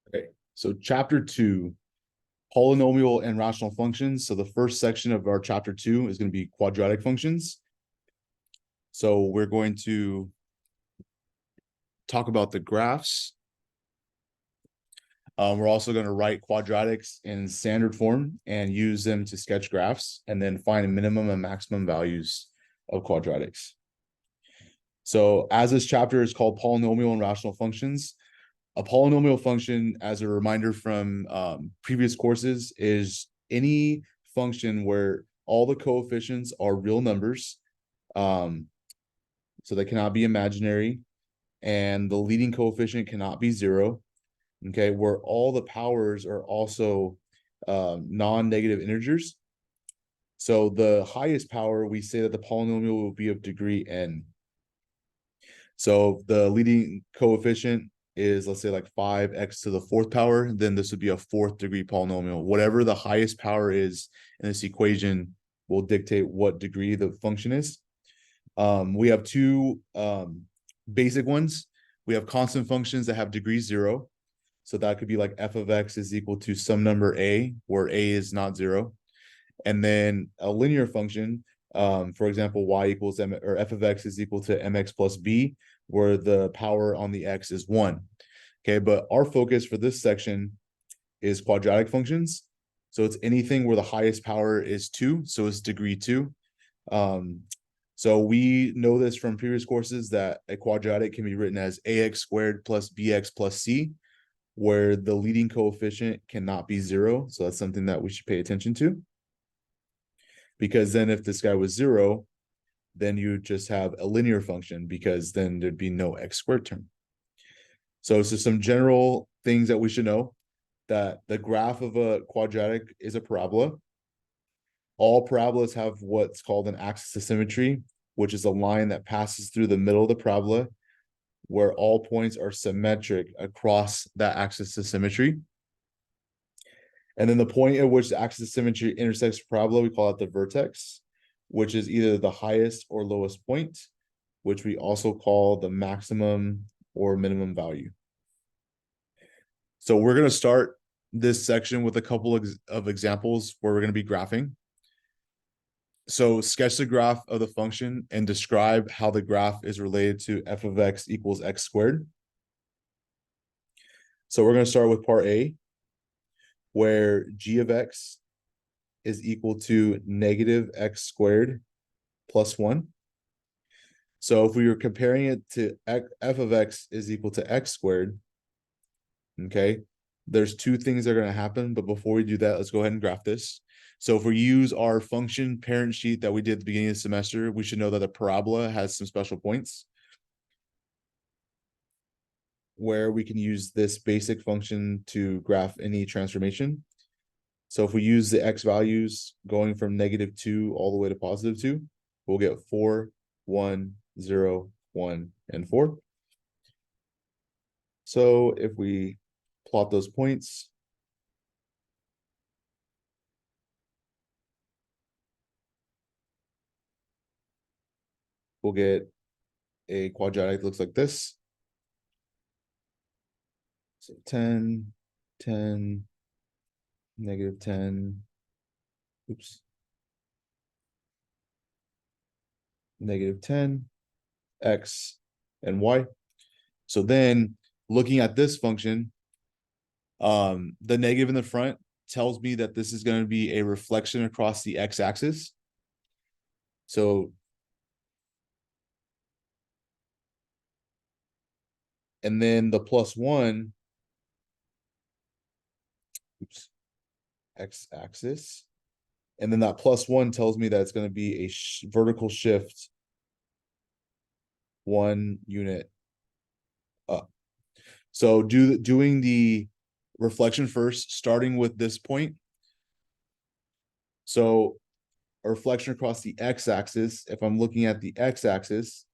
Okay, so chapter 2, polynomial and rational functions. So the first section of our chapter 2 is going to be quadratic functions. So we're going to talk about the graphs. We're also going to write quadratics in standard form and use them to sketch graphs, and then find minimum and maximum values of quadratics. So as this chapter is called polynomial and rational functions, a polynomial function, as a reminder from previous courses, is any function where all the coefficients are real numbers. So they cannot be imaginary, and the leading coefficient cannot be zero. Okay, where all the powers are also non-negative integers. So the highest power, we say that the polynomial will be of degree n. So the leading coefficient is, let's say, like 5x to the fourth power, then this would be a fourth degree polynomial. Whatever the highest power is in this equation will dictate what degree the function is. We have two basic ones. We have constant functions that have degree 0. So that could be like f of x is equal to some number a, where a is not 0. And then a linear function, for example, y equals m, or f of x is equal to mx plus b, where the power on the x is 1. Okay, but our focus for this section is quadratic functions. So it's anything where the highest power is 2, so it's degree 2. So we know this from previous courses that a quadratic can be written as ax squared plus bx plus c, where the leading coefficient cannot be 0. So that's something that we should pay attention to. Because then if this guy was 0, then you just have a linear function, because then there'd be no x squared term. So some general things that we should know: that the graph of a quadratic is a parabola. All parabolas have what's called an axis of symmetry, which is a line that passes through the middle of the parabola, where all points are symmetric across that axis of symmetry. And then the point at which the axis of symmetry intersects the parabola, we call it the vertex, which is either the highest or lowest point, which we also call the maximum or minimum value. So we're going to start this section with a couple of examples where we're going to be graphing. So sketch the graph of the function and describe how the graph is related to f of x equals x squared. So we're going to start with part A, where g of x is equal to negative x squared plus 1. So if we were comparing it to f of x is equal to x squared, okay, there's two things that are going to happen. But before we do that, let's go ahead and graph this. So if we use our function parent sheet that we did at the beginning of the semester, we should know that the parabola has some special points where we can use this basic function to graph any transformation. So if we use the x values going from -2 all the way to +2, we'll get 4, 1, 0, 1, and 4. So if we plot those points, we'll get a quadratic that looks like this. So 10, 10, -10, oops, -10, x, and y. So then looking at this function, the negative in the front tells me that this is going to be a reflection across the x-axis. So and then the +1, oops, x-axis, and then that +1 tells me that it's going to be a vertical shift 1 unit up. So doing the reflection first, starting with this point. So a reflection across the x-axis, if I'm looking at the x-axis,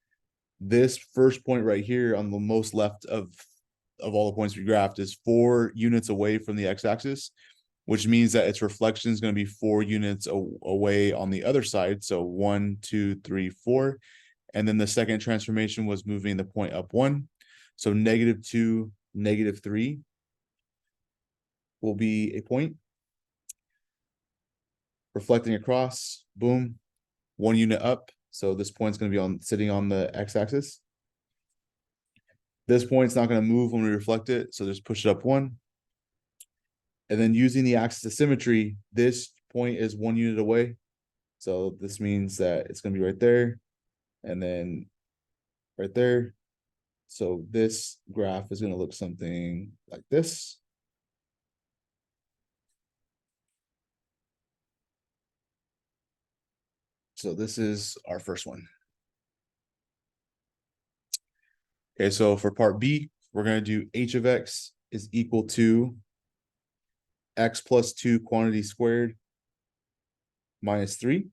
this first point right here on the most left of all the points we graphed is 4 units away from the x-axis, which means that its reflection is going to be 4 units away on the other side. So 1, 2, 3, 4. And then the second transformation was moving the point up 1. So -2, -3. will be a point. Reflecting across, boom, 1 unit up. So this point's going to be sitting on the x-axis. This point's not going to move when we reflect it, so just push it up 1. And then using the axis of symmetry, this point is 1 unit away. So this means that it's going to be right there, and then right there. So this graph is going to look something like this. So this is our first one. Okay, so for part B, we're going to do h of x is equal to x plus 2 quantity squared minus 3.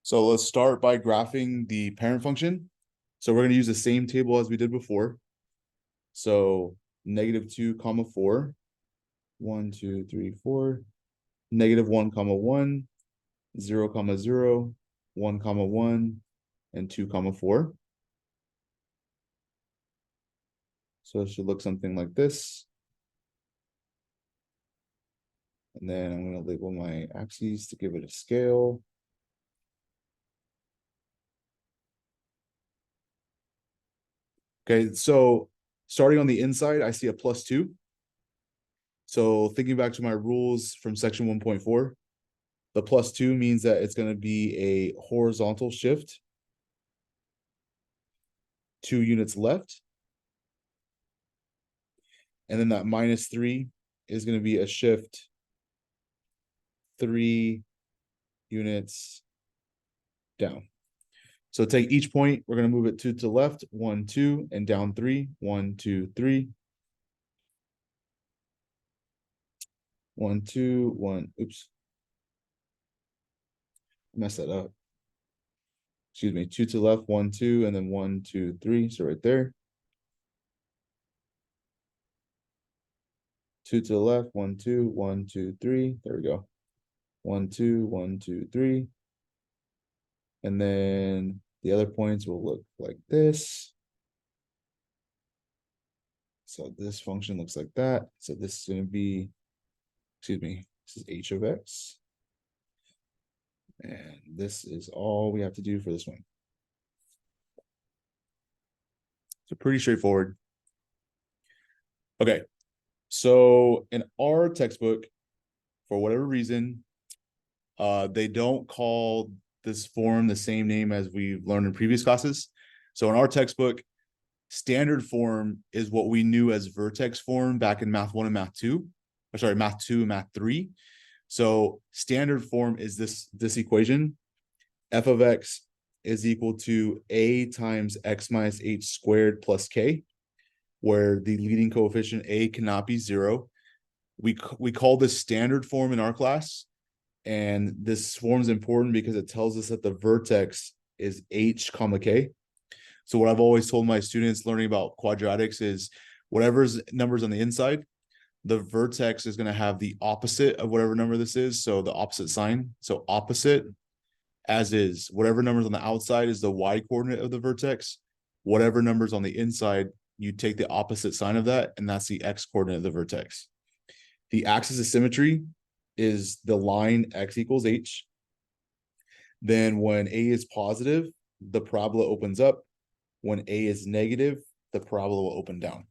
So let's start by graphing the parent function. So we're going to use the same table as we did before. So -2, 4, 1, 2, 3, 4, -1, 1, 0, 0, 1, 1, and 2, 4. So it should look something like this. And then I'm going to label my axes to give it a scale. Okay, so starting on the inside, I see a +2. So thinking back to my rules from section 1.4, the +2 means that it's going to be a horizontal shift 2 units left. And then that -3 is going to be a shift 3 units down. So take each point, we're going to move it 2 to the left, 1, 2, and down 3, 1, 2, 3. 1, 2, 1, oops. Mess that up. Excuse me, 2 to the left, 1, 2, and then 1, 2, 3. So right there. 2 to the left, 1, 2, 1, 2, 3. There we go. 1, 2, 1, 2, 3. And then the other points will look like this. So this function looks like that. So this is going to be, excuse me, this is h of x. And this is all we have to do for this one. So pretty straightforward. Okay, so in our textbook, for whatever reason, they don't call this form the same name as we've learned in previous classes. So in our textbook, standard form is what we knew as vertex form back in math 1 and math 2. Or sorry, math 2 and math 3. So standard form is this equation. F of x is equal to a times x minus h squared plus k, where the leading coefficient a cannot be 0. We call this standard form in our class, and this form is important because it tells us that the vertex is h comma k. So what I've always told my students learning about quadratics is whatever's numbers on the inside, the vertex is going to have the opposite of whatever number this is. So the opposite sign. So opposite as is. Whatever numbers on the outside is the y coordinate of the vertex. Whatever numbers on the inside, you take the opposite sign of that, and that's the x coordinate of the vertex. The axis of symmetry is the line x equals h. Then when a is positive, the parabola opens up. When a is negative, the parabola will open down.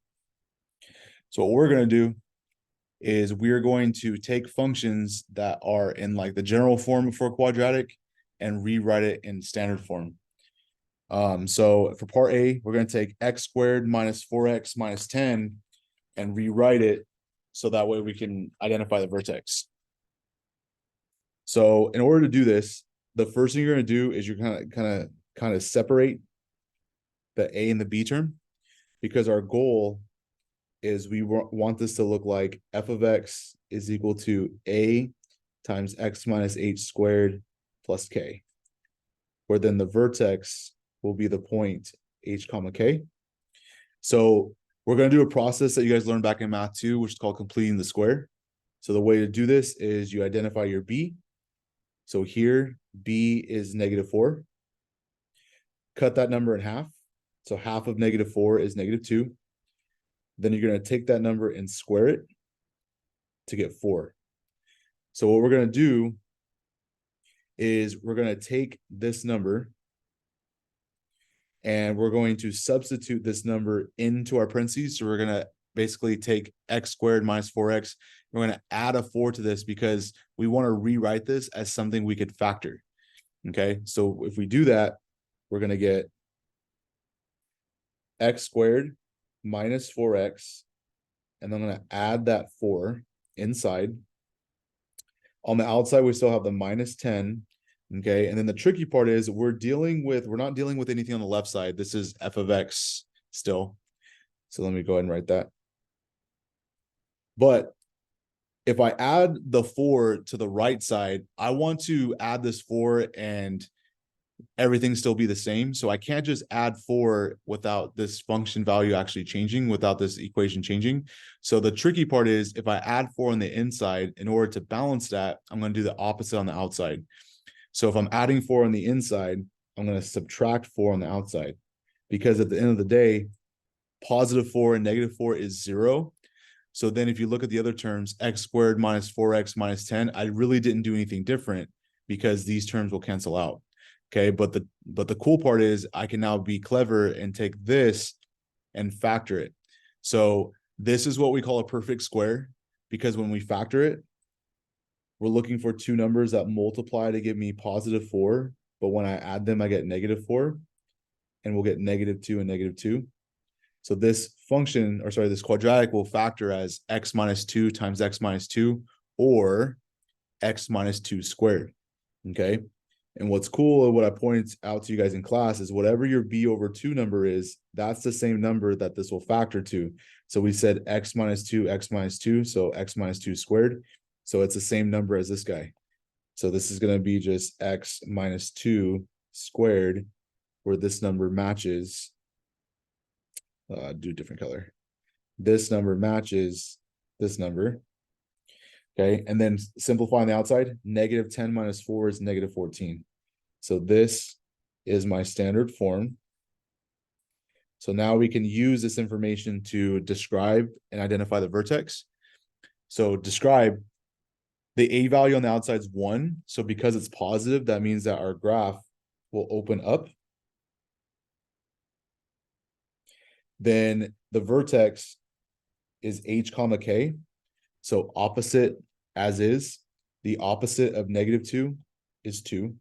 So what we're going to do is we're going to take functions that are in like the general form for quadratic and rewrite it in standard form. So for part A, we're going to take x squared minus 4x minus 10 and rewrite it so that way we can identify the vertex. So in order to do this, the first thing you're going to do is you're kind of separate the a and the b term, because our goal is we want this to look like f of x is equal to a times x minus h squared plus k, where then the vertex will be the point h comma k. So we're going to do a process that you guys learned back in math 2, which is called completing the square. So the way to do this is you identify your b, So here, b is -4. Cut that number in half. So half of -4 is -2. Then you're going to take that number and square it to get 4. So what we're going to do is we're going to take this number and we're going to substitute this number into our parentheses. So we're going to basically take x squared minus 4x. We're going to add a 4 to this because we want to rewrite this as something we could factor. Okay, so if we do that, we're going to get x squared minus 4x, and I'm going to add that 4 inside. On the outside, we still have the -10. Okay, and then the tricky part is we're not dealing with anything on the left side. This is f of x still. So let me go ahead and write that. But if I add the 4 to the right side, I want to add this 4 and everything still be the same. So I can't just add 4 without this function value actually changing, without this equation changing. So the tricky part is if I add 4 on the inside, in order to balance that, I'm going to do the opposite on the outside. So if I'm adding 4 on the inside, I'm going to subtract 4 on the outside, because at the end of the day, +4 and -4 is 0. So then if you look at the other terms, x squared minus 4x minus 10, I really didn't do anything different because these terms will cancel out. Okay, but the cool part is I can now be clever and take this and factor it. So this is what we call a perfect square, because when we factor it, we're looking for two numbers that multiply to give me +4, but when I add them, I get -4, and we'll get -2 and -2. So this function, or sorry, this quadratic will factor as x minus 2 times x minus 2, or x minus 2 squared. Okay. And what's cool, what I pointed out to you guys in class, is whatever your b over 2 number is, that's the same number that this will factor to. So we said x minus 2, so x minus 2 squared. So it's the same number as this guy. So this is going to be just x minus 2 squared, where this number matches, do a different color. This number matches this number. Okay, and then simplifying the outside, -10 minus 4 is -14. So this is my standard form. So now we can use this information to describe and identify the vertex. So describe, the a value on the outside is 1. So because it's positive, that means that our graph will open up. Then the vertex is h comma k. So opposite as is. The opposite of -2 is 2.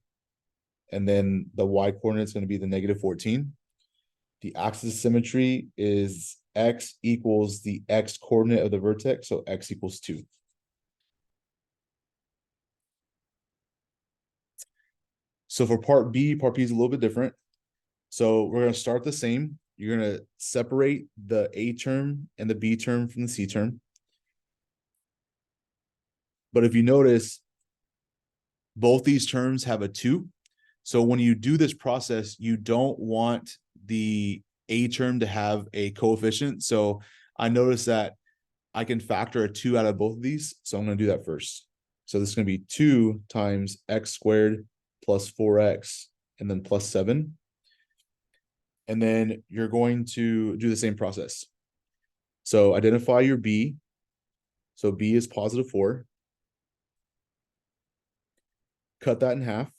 And then the y coordinate is going to be the -14. The axis of symmetry is x equals the x coordinate of the vertex. So x equals 2. So for part B is a little bit different. So we're going to start the same. You're going to separate the A term and the B term from the C term. But if you notice, both these terms have a 2. So when you do this process, you don't want the A term to have a coefficient. So I noticed that I can factor a 2 out of both of these. So I'm going to do that first. So this is going to be 2 times x squared plus 4x and then plus 7. And then you're going to do the same process. So identify your b. So b is +4. Cut that in half.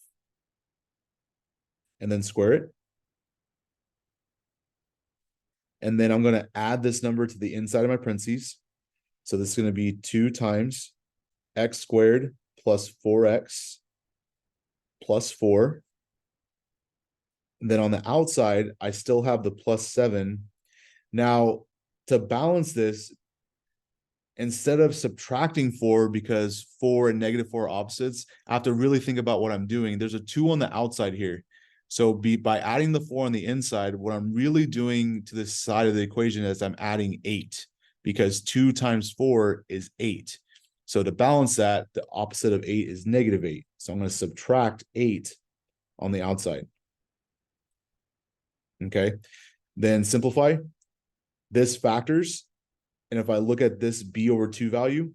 And then square it. And then I'm going to add this number to the inside of my parentheses. So this is going to be 2 times x squared plus 4x plus 4. And then on the outside, I still have the plus 7. Now, to balance this, instead of subtracting 4, because 4 and -4 are opposites, I have to really think about what I'm doing. There's a 2 on the outside here. So by adding the 4 on the inside, what I'm really doing to this side of the equation is I'm adding 8, because 2 times 4 is 8. So to balance that, the opposite of 8 is -8. So I'm going to subtract 8 on the outside. Okay, then simplify. This factors, and if I look at this b over 2 value,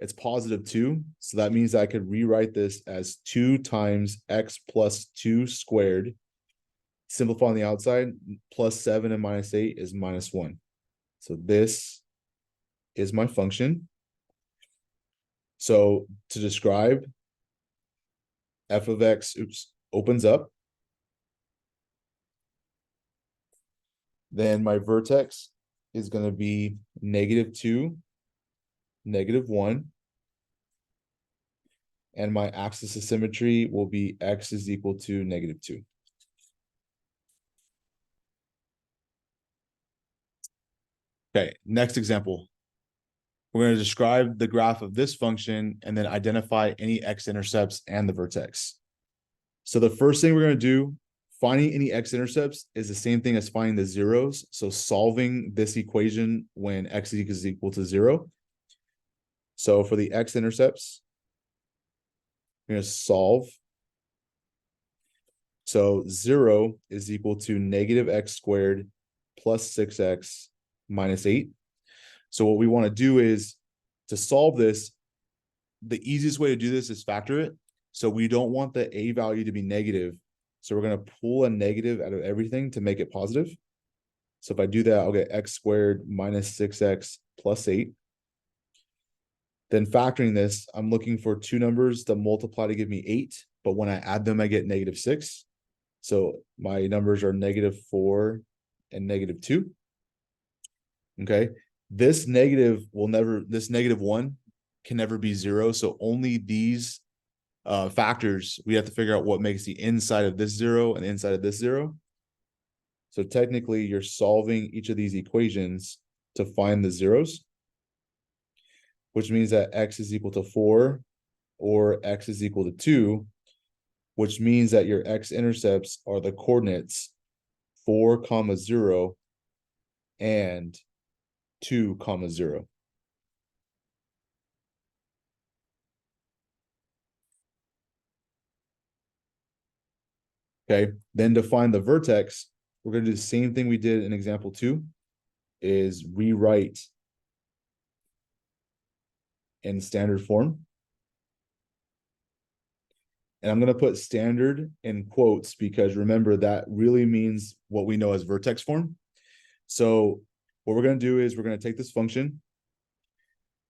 it's positive 2. So that means I could rewrite this as 2 times x plus 2 squared. Simplify on the outside, plus 7 and minus 8 is minus 1. So this is my function. So to describe, f of x, opens up. Then my vertex is going to be -2, -1. And my axis of symmetry will be x is equal to -2. Okay, next example. We're going to describe the graph of this function and then identify any x-intercepts and the vertex. So the first thing we're going to do, finding any x-intercepts, is the same thing as finding the zeros. So solving this equation when x is equal to 0. So for the x-intercepts, we're going to solve. So 0 is equal to -x squared plus 6x minus 8. So what we want to do is, to solve this, the easiest way to do this is factor it. So we don't want the a value to be negative. So we're going to pull a negative out of everything to make it positive. So if I do that, I'll get x squared minus 6x plus 8. Then factoring this, I'm looking for two numbers to multiply to give me 8. But when I add them, I get -6. So my numbers are -4 and -2. Okay. This -1 can never be 0. So only these factors, we have to figure out what makes the inside of this 0 and the inside of this 0. So technically, you're solving each of these equations to find the zeros, which means that x is equal to 4 or x is equal to 2, which means that your x-intercepts are the coordinates 4, 0 and 2, 0. Okay, then to find the vertex, we're going to do the same thing we did in example 2, is rewrite in standard form. And I'm going to put standard in quotes because remember that really means what we know as vertex form. So what we're going to do is we're going to take this function,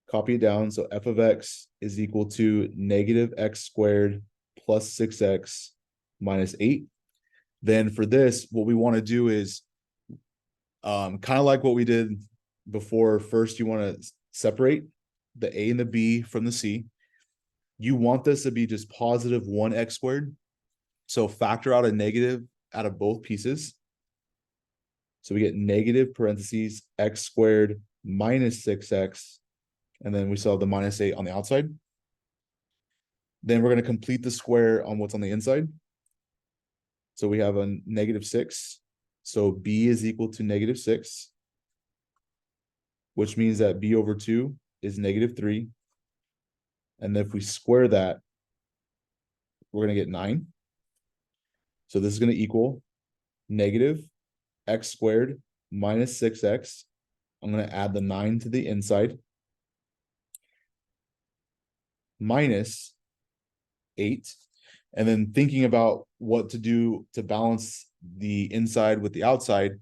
copy it down. So f of x is equal to -x squared plus 6x minus 8. Then for this, what we want to do is kind of like what we did before. First, you want to separate the a and the b from the c. You want this to be just positive 1x squared. So factor out a negative out of both pieces. So we get negative parentheses x squared minus 6x. And then we still have the minus 8 on the outside. Then we're going to complete the square on what's on the inside. So we have a -6. So b is equal to -6, which means that b over 2 is -3. And if we square that, we're going to get 9. So this is going to equal -x squared minus 6x. I'm going to add the 9 to the inside, minus 8. And then thinking about what to do to balance the inside with the outside,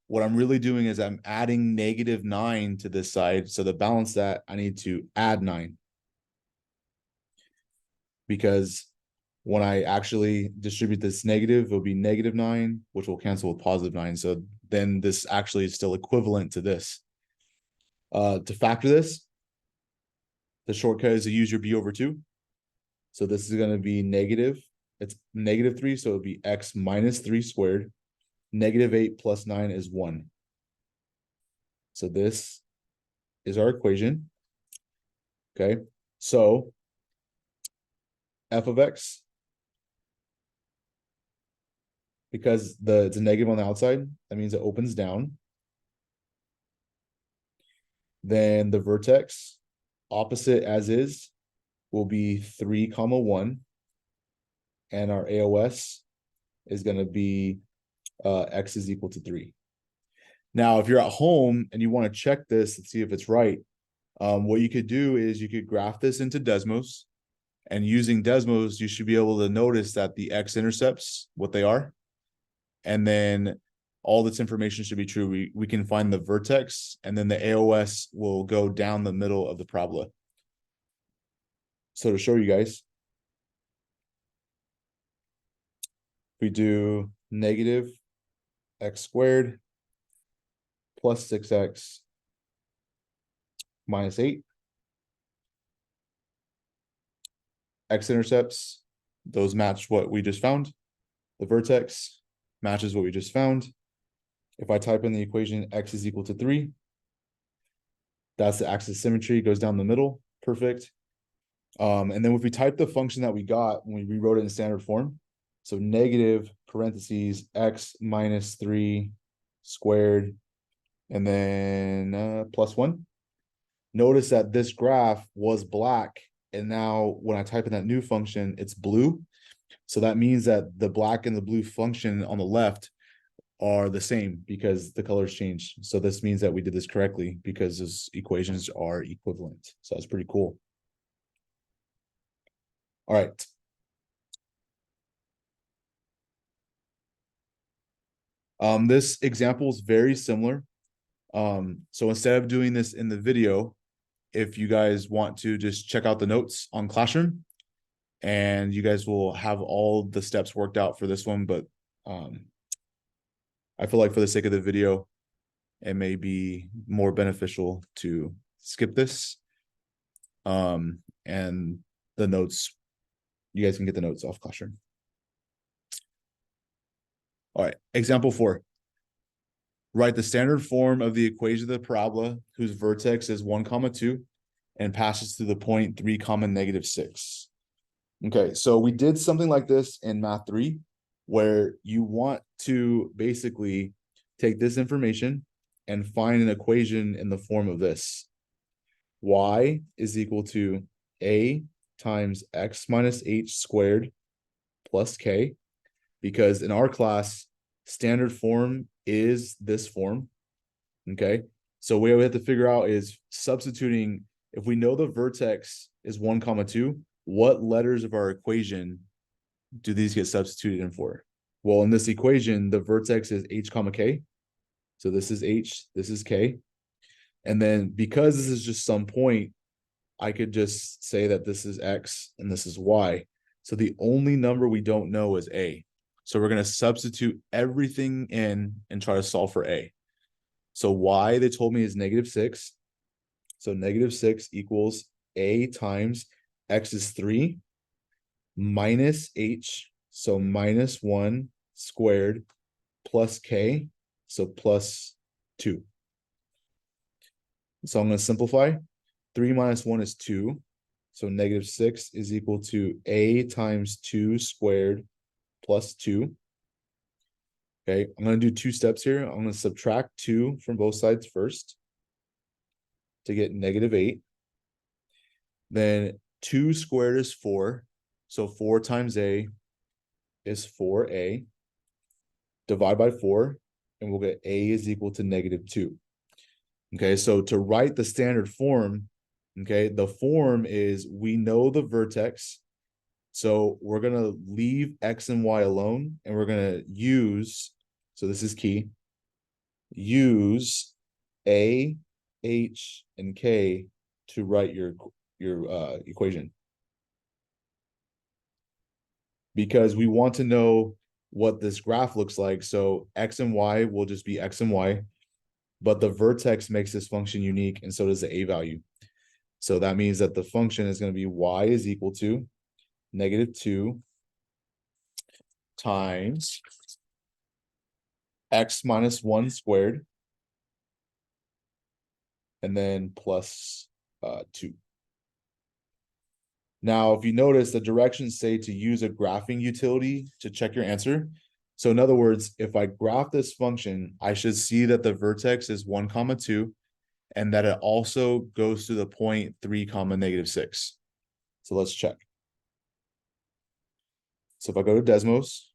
what I'm really doing is I'm adding -9 to this side. So to balance that, I need to add 9. Because when I actually distribute this negative, it'll be -9, which will cancel with +9. So then this actually is still equivalent to this. To factor this, the shortcut is to use your b over 2. So this is going to be negative. It's -3, so it'll be x minus 3 squared. -8 plus 9 is 1. So this is our equation. Okay, so f of x, because it's a negative on the outside, that means it opens down. Then the vertex, opposite as is, will be 3, 1. And our AOS is going to be x is equal to 3. Now, if you're at home and you want to check this and see if it's right, What you could do is you could graph this into Desmos, and using Desmos, you should be able to notice that the x-intercepts, what they are, and then all this information should be true. We can find the vertex, and then the AOS will go down the middle of the parabola. So to show you guys, we do negative x squared plus 6x minus 8. X-intercepts, those match what we just found. The vertex matches what we just found. If I type in the equation x is equal to 3, that's the axis symmetry, goes down the middle. Perfect. And then if we type the function that we got when we rewrote it in standard form, so negative parentheses x minus 3 squared, and then plus 1. Notice that this graph was black, and now when I type in that new function, it's blue. So that means that the black and the blue function on the left are the same because the colors changed. So this means that we did this correctly because those equations are equivalent. So that's pretty cool. All right. This example is very similar. So instead of doing this in the video, if you guys want to just check out the notes on Classroom, and you guys will have all the steps worked out for this one. But I feel like for the sake of the video, it may be more beneficial to skip this. And the notes, you guys can get the notes off Classroom. All right, example 4. Write the standard form of the equation of the parabola whose vertex is 1, 2, and passes through the point 3, -6. Okay, so we did something like this in Math 3, where you want to basically take this information and find an equation in the form of this. Y is equal to A times x minus h squared plus k, because in our class, standard form is this form, okay? So what we have to figure out is substituting, if we know the vertex is 1, 2, what letters of our equation do these get substituted in for? Well, in this equation, the vertex is h, k. So this is h, this is k. And then because this is just some point, I could just say that this is x and this is y. So the only number we don't know is a. So we're going to substitute everything in and try to solve for a. So y, they told me, is -6. So -6 equals a times x is 3 minus h, so -1 squared plus k, so plus 2. So I'm going to simplify. 3 minus 1 is 2. So -6 is equal to a times 2 squared plus 2. Okay, I'm going to do 2 steps here. I'm going to subtract 2 from both sides first to get -8. Then 2 squared is 4. So 4 times a is 4a. Divide by 4, and we'll get a is equal to -2. Okay, so to write the standard form, okay, the form is we know the vertex. So we're going to leave x and y alone, and we're going to use, so this is key, use a, h, and k to write your equation. Because we want to know what this graph looks like. So x and y will just be x and y, but the vertex makes this function unique, and so does the a value. So that means that the function is going to be y is equal to -2 times x minus 1 squared, and then plus 2. Now, if you notice, the directions say to use a graphing utility to check your answer. So in other words, if I graph this function, I should see that the vertex is 1, 2, and that it also goes to the point 3, -6. So let's check. So if I go to Desmos,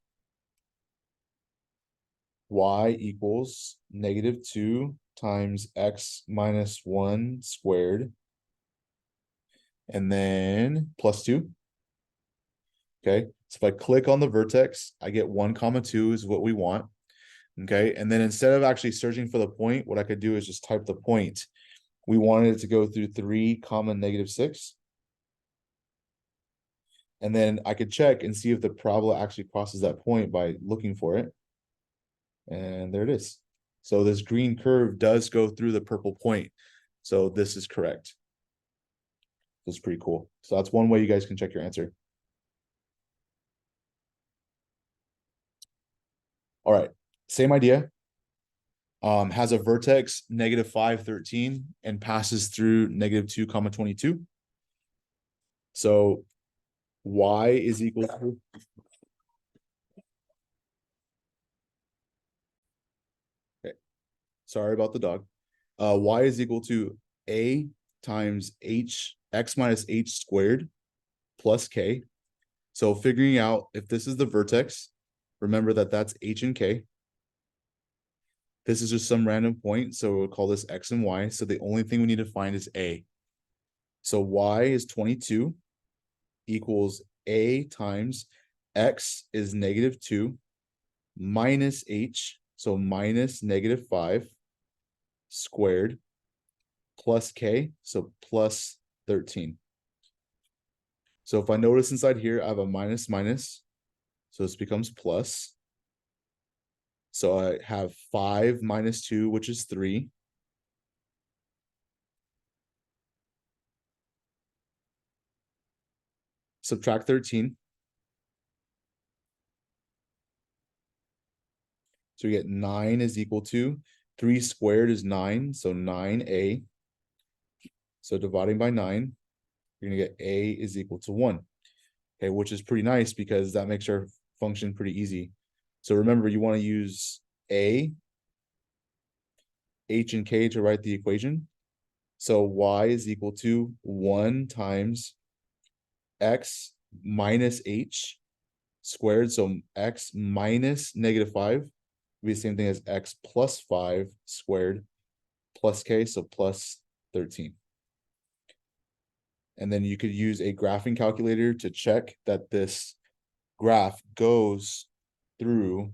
y equals -2 times x minus 1 squared and then plus 2. Okay, so if I click on the vertex, I get 1 comma 2 is what we want. Okay, and then instead of actually searching for the point, what I could do is just type the point. We wanted it to go through 3 comma negative 6. And then I could check and see if the parabola actually crosses that point by looking for it. And there it is. So this green curve does go through the purple point. So this is correct. That's pretty cool. So that's one way you guys can check your answer. All right, same idea. Has a vertex negative 5, 13 and passes through negative 2 comma 22. So y is equal to, okay, sorry about the dog. Y is equal to a times x minus h squared plus k. So figuring out if this is the vertex, remember that that's h and k. This is just some random point, so we'll call this x and y. So the only thing we need to find is a. So y is 22 equals a times x is negative 2 minus h, so minus negative 5 squared plus k, so plus 13. So if I notice inside here, I have a minus minus, so this becomes plus. So I have 5 minus 2, which is 3. Subtract 13. So we get 9 is equal to 3 squared is 9, so 9a. So dividing by 9, you're going to get a is equal to 1. Okay, which is pretty nice because that makes our function pretty easy. So remember, you want to use a, h, and k to write the equation. So y is equal to 1 times x minus h squared. So x minus negative 5 would be the same thing as x plus 5 squared plus k, so plus 13. And then you could use a graphing calculator to check that this graph goes through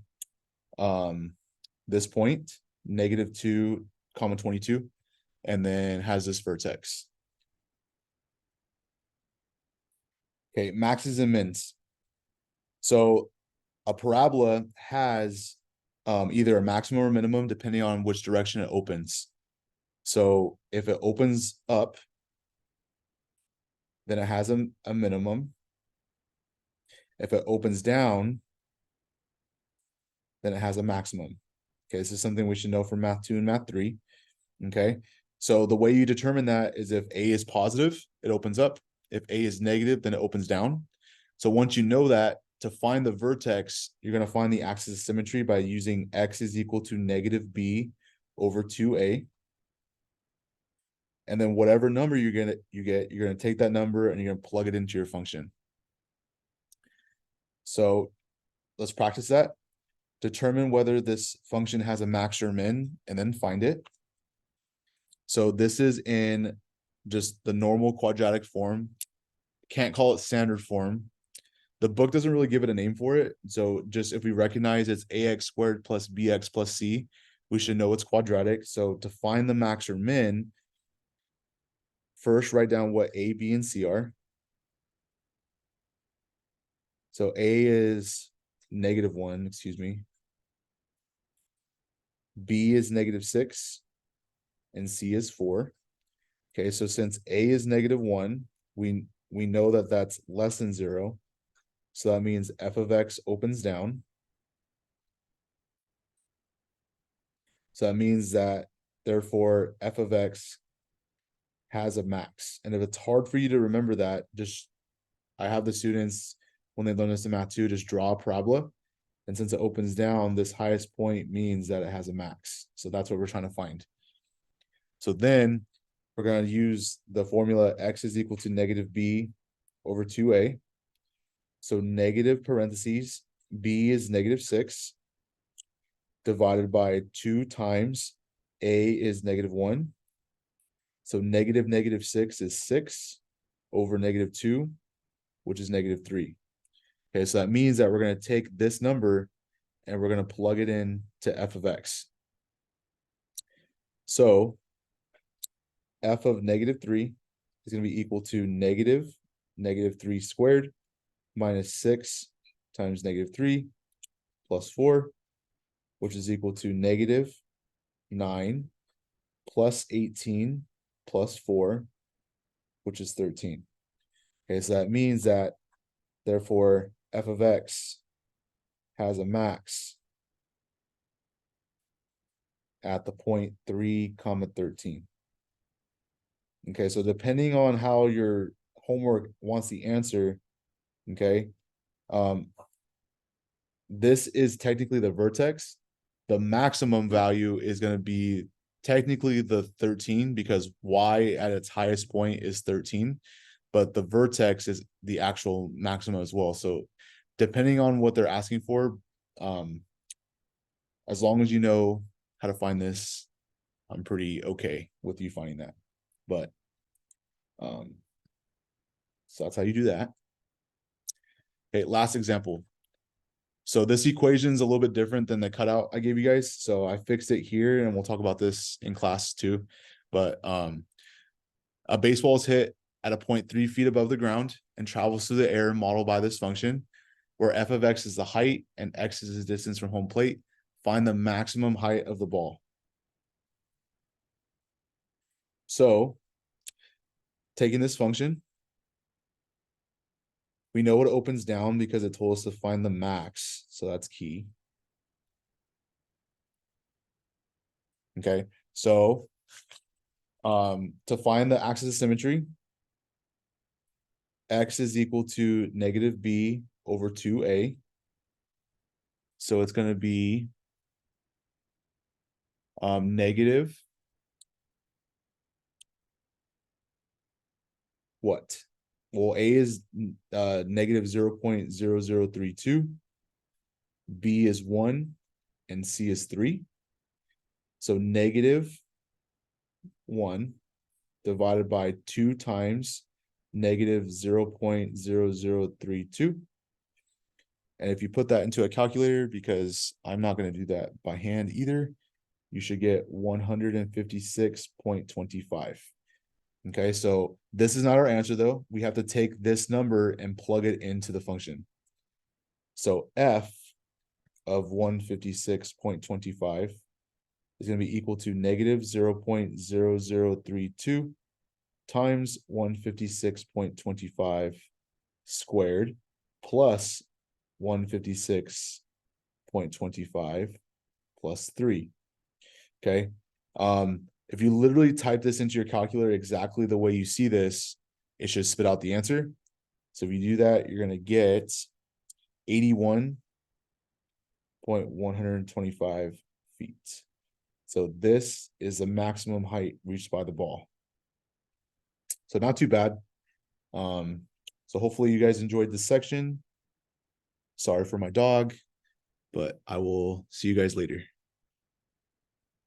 this point, negative 2 comma 22, and then has this vertex. Okay, maxes and mins. So a parabola has either a maximum or minimum depending on which direction it opens. So if it opens up, then it has a minimum. If it opens down, then it has a maximum. Okay, this is something we should know from math 2 and math 3. Okay, so the way you determine that is if A is positive, it opens up. If A is negative, then it opens down. So once you know that, to find the vertex, you're going to find the axis of symmetry by using x is equal to negative b over 2a. And then whatever number you're going to take that number and you're going to plug it into your function. So let's practice that. Determine whether this function has a max or min, and then find it. So this is in just the normal quadratic form. Can't call it standard form. The book doesn't really give it a name for it. So just if we recognize it's ax squared plus bx plus c, we should know it's quadratic. So to find the max or min, first write down what a, b, and c are. So a is negative 1, excuse me. B is negative 6, and c is 4. Okay, so since a is negative 1, we know that that's less than 0. So that means f of x opens down. So that means that, therefore, f of x has a max. And if it's hard for you to remember that, I have the students, when they learn this in math 2, just draw a parabola. And since it opens down, this highest point means that it has a max. So that's what we're trying to find. So then we're going to use the formula x is equal to negative b over 2a. So negative parentheses, b is negative 6, divided by 2 times a is negative 1. So negative 6 is 6. over -2, which is -3. Okay, so that means that we're going to take this number and we're going to plug it in to f of x. So f of -3 is going to be equal to -3 squared minus 6 times -3 plus 4, which is equal to -9 plus 18 plus 4, which is 13. Okay, so that means that, therefore, f of x has a max at the point 3, 13. Okay, so depending on how your homework wants the answer, okay, this is technically the vertex. The maximum value is going to be technically the 13 because y at its highest point is 13, but the vertex is the actual maximum as well. So depending on what they're asking for, as long as you know how to find this, I'm pretty okay with you finding that. But so that's how you do that. Okay, last example. So this equation is a little bit different than the cutout I gave you guys. So I fixed it here, and we'll talk about this in class too. But a baseball is hit at a point 3 feet above the ground and travels through the air modeled by this function, where f of x is the height and x is the distance from home plate. Find the maximum height of the ball. So taking this function, we know it opens down because it told us to find the max. So that's key. Okay, so to find the axis of symmetry, x is equal to -b over 2a. So it's going to be negative what? Well, a is negative 0.0032, b is 1, and c is 3. So -1 divided by 2 times negative 0.0032. And if you put that into a calculator, because I'm not going to do that by hand either, you should get 156.25. Okay, so this is not our answer though. We have to take this number and plug it into the function. So f of 156.25 is going to be equal to negative 0.0032 times 156.25 squared plus 156.25 plus 3. Okay. If you literally type this into your calculator exactly the way you see this, it should spit out the answer. So if you do that, you're going to get 81.125 feet. So this is the maximum height reached by the ball. So not too bad. So hopefully you guys enjoyed this section. Sorry for my dog, but I will see you guys later.